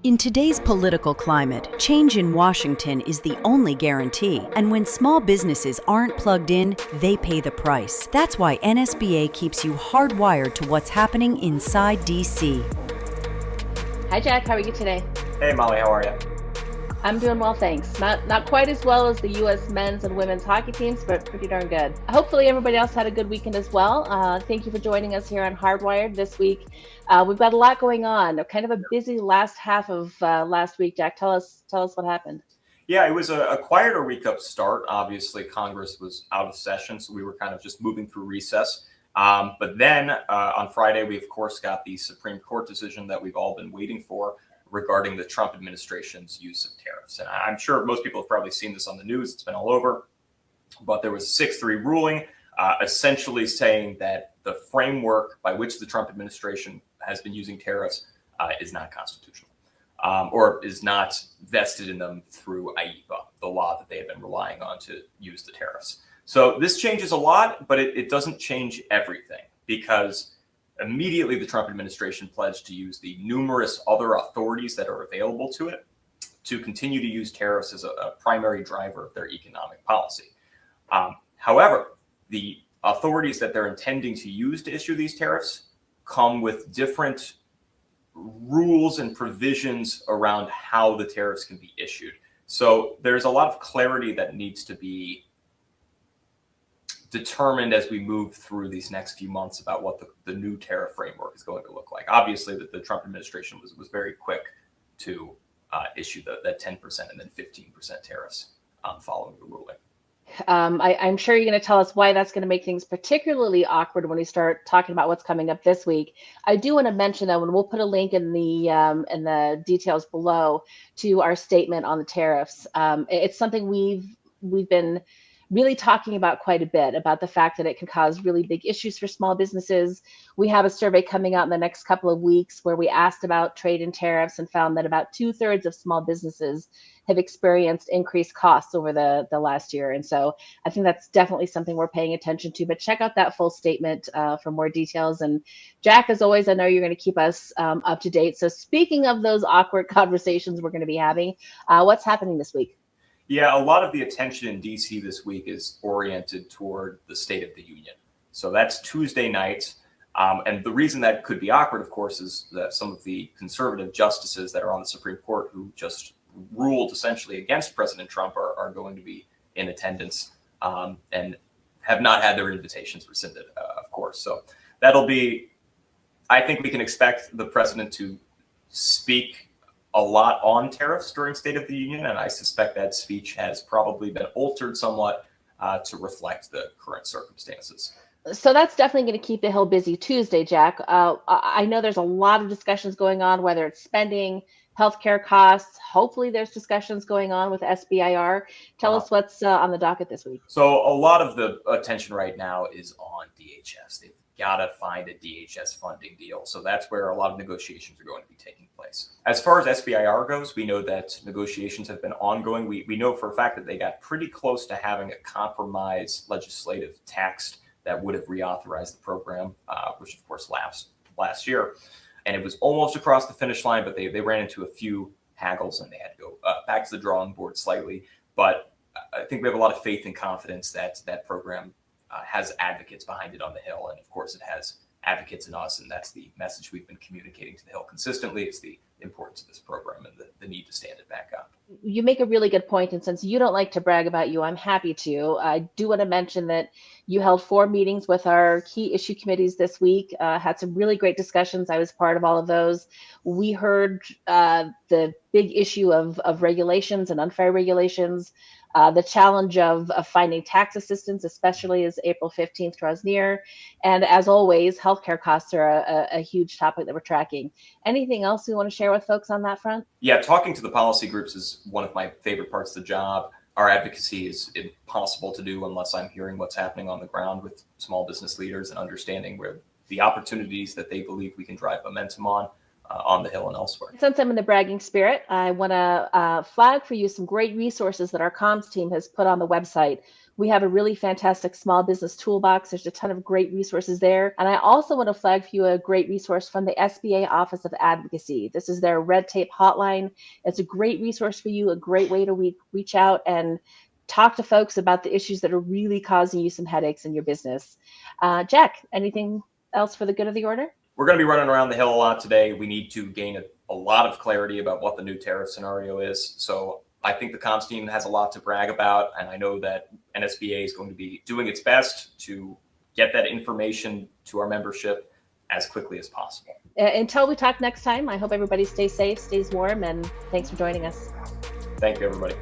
In today's political climate, change in Washington is the only guarantee. And when small businesses aren't plugged in, they pay the price. That's why NSBA keeps you hardwired to what's happening inside DC. Hi, Jack. How are you today? Hey, Molly. How are you? I'm doing well, thanks. Not quite as well as the U.S. men's and women's hockey teams, but pretty darn good. Hopefully everybody else had a good weekend as well. Thank you for joining us here on Hardwired this week. We've got a lot going on. Kind of a busy last half of last week. Jack, tell us what happened. Yeah, it was a quieter week up start. Obviously, Congress was out of session, so we were kind of just moving through recess. But then on Friday, we, of course, got the Supreme Court decision that we've all been waiting for regarding the Trump administration's use of tariffs. And I'm sure most people have probably seen this on the news. It's been all over. But there was a 6-3 ruling essentially saying that the framework by which the Trump administration has been using tariffs is not constitutional or is not vested in them through IEPA, the law that they have been relying on to use the tariffs. So this changes a lot, but it doesn't change everything, because immediately the Trump administration pledged to use the numerous other authorities that are available to it to continue to use tariffs as a primary driver of their economic policy. However, the authorities that they're intending to use to issue these tariffs come with different rules and provisions around how the tariffs can be issued. So there's a lot of clarity that needs to be determined as we move through these next few months about what the new tariff framework is going to look like. Obviously, the Trump administration was very quick to issue that 10% and then 15% tariffs following the ruling. I'm sure you're going to tell us why that's going to make things particularly awkward when we start talking about what's coming up this week. I do want to mention that when we'll put a link in the details below to our statement on the tariffs. It's something we've been really talking about quite a bit, about the fact that it can cause really big issues for small businesses. We have a survey coming out in the next couple of weeks where we asked about trade and tariffs and found that about 2/3 of small businesses have experienced increased costs over the last year. And so I think that's definitely something we're paying attention to, but check out that full statement for more details. And Jack, as always, I know you're going to keep us up to date. So speaking of those awkward conversations we're going to be having, what's happening this week? Yeah, a lot of the attention in DC this week is oriented toward the State of the Union. So that's Tuesday night. And the reason that could be awkward, of course, is that some of the conservative justices that are on the Supreme Court who just ruled essentially against President Trump are going to be in attendance and have not had their invitations rescinded, of course. So that'll be, I think we can expect the president to speak a lot on tariffs during State of the Union, and I suspect that speech has probably been altered somewhat to reflect the current circumstances. So that's definitely going to keep the Hill busy Tuesday, Jack. I know there's a lot of discussions going on, whether it's spending, healthcare costs. Hopefully there's discussions going on with SBIR. Tell us what's on the docket this week. So a lot of the attention right now is on DHS. They've got to find a DHS funding deal. So that's where a lot of negotiations are going to be taking place. As far as SBIR goes, we know that negotiations have been ongoing. We know for a fact that they got pretty close to having a compromise legislative text that would have reauthorized the program, which of course lapsed last year. And it was almost across the finish line, but they ran into a few haggles and they had to go back to the drawing board slightly. But I think we have a lot of faith and confidence that that program has advocates behind it on the Hill. And of course, it has advocates in us. And that's the message we've been communicating to the Hill consistently, is the importance of this program and the need to stand it back up. You make a really good point. And since you don't like to brag about you, I'm happy to. I do want to mention that you held 4 meetings with our key issue committees this week, had some really great discussions. I was part of all of those. We heard the big issue of regulations and unfair regulations, the challenge of finding tax assistance, especially as April 15th draws near. And as always, healthcare costs are a huge topic that we're tracking. Anything else we want to share with folks on that front? Yeah, talking to the policy groups is one of my favorite parts of the job. Our advocacy is impossible to do unless I'm hearing what's happening on the ground with small business leaders and understanding where the opportunities that they believe we can drive momentum on the Hill and elsewhere. Since I'm in the bragging spirit, I want to flag for you some great resources that our comms team has put on the website. We have a really fantastic small business toolbox. There's a ton of great resources there. And I also want to flag for you a great resource from the SBA Office of Advocacy. This is their red tape hotline. It's a great resource for you, a great way to reach out and talk to folks about the issues that are really causing you some headaches in your business. Jack, anything else for the good of the order? We're going to be running around the hill a lot today. We need to gain a lot of clarity about what the new tariff scenario is. So I think the comms team has a lot to brag about, and I know that NSBA is going to be doing its best to get that information to our membership as quickly as possible. Until we talk next time, I hope everybody stays safe, stays warm, and thanks for joining us. Thank you, everybody.